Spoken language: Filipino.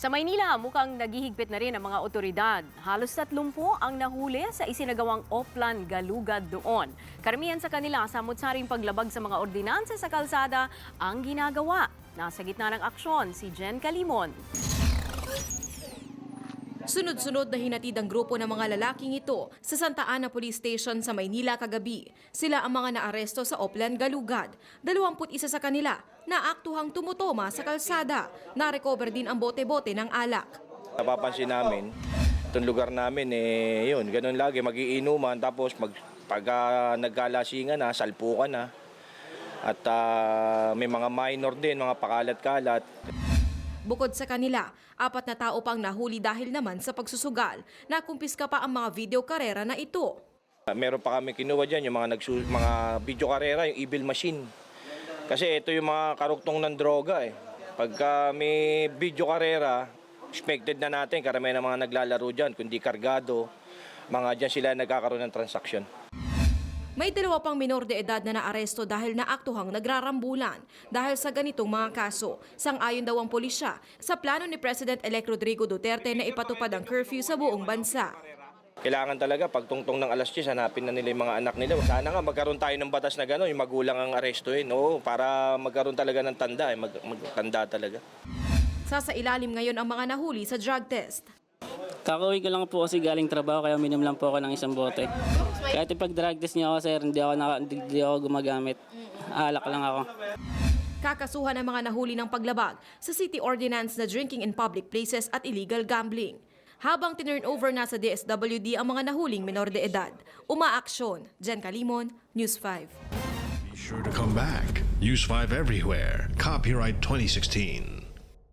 Sa Maynila, mukhang naghihigpit na rin ang mga otoridad. Halos 30 ang nahuli sa isinagawang Oplan Galugad doon. Karamihan sa kanila samut-saring paglabag sa mga ordinansa sa kalsada ang ginagawa. Nasa gitna ng aksyon, si Jen Calimon. Sunod-sunod na hinatid ang grupo ng mga lalaking ito sa Santa Ana Police Station sa Maynila kagabi. Sila ang mga naaresto sa Oplan Galugad. 21 sa kanila naaktuhang tumutoma sa kalsada. Na-recover din ang bote-bote ng alak. Napapansin namin, itong lugar namin, yun, ganun lagi, magiinuman, tapos pag nagkalasingan na, salpukan na. At may mga minor din, mga pakalat-kalat. Bukod sa kanila, 4 na tao pang nahuli dahil naman sa pagsusugal. Nakumpiska pa ang mga video karera na ito. Meron pa kami kinuha dyan, yung mga video karera, yung evil machine. Kasi ito yung mga karuktong ng droga. Pagka may video karera, expected na natin, karamihan ng mga naglalaro dyan, kundi kargado, mga dyan sila nagkakaroon ng transaksyon. May 2 pang minor de edad na naaresto dahil naaktuhang nagrarambulan dahil sa ganitong mga kaso. Sang-ayon daw ang pulisya sa plano ni President-elect Rodrigo Duterte na ipatupad ang curfew sa buong bansa. Kailangan talaga pagtungtong ng alas 10, hanapin na nila yung mga anak nila. Sana nga magkaroon tayo ng batas na gano'n, yung magulang ang arestuhin. Oo, para magkaroon talaga ng tanda, magtanda talaga. Sasailalim ngayon ang mga nahuli sa drug test. Kakauwi ko lang po kasi galing trabaho kaya uminom lang po ako ng isang bote. Kahit ipag-drug test niya ako sir, hindi ako gumagamit. Alak lang ako. Kakasuhan ang mga nahuli ng paglabag sa City Ordinance na drinking in public places at illegal gambling. Habang tinurnover na sa DSWD ang mga nahuling minor de edad. Umaaksyon. Jen Calimon, News 5. Be sure to come back. Use 5 everywhere. Copyright 2016.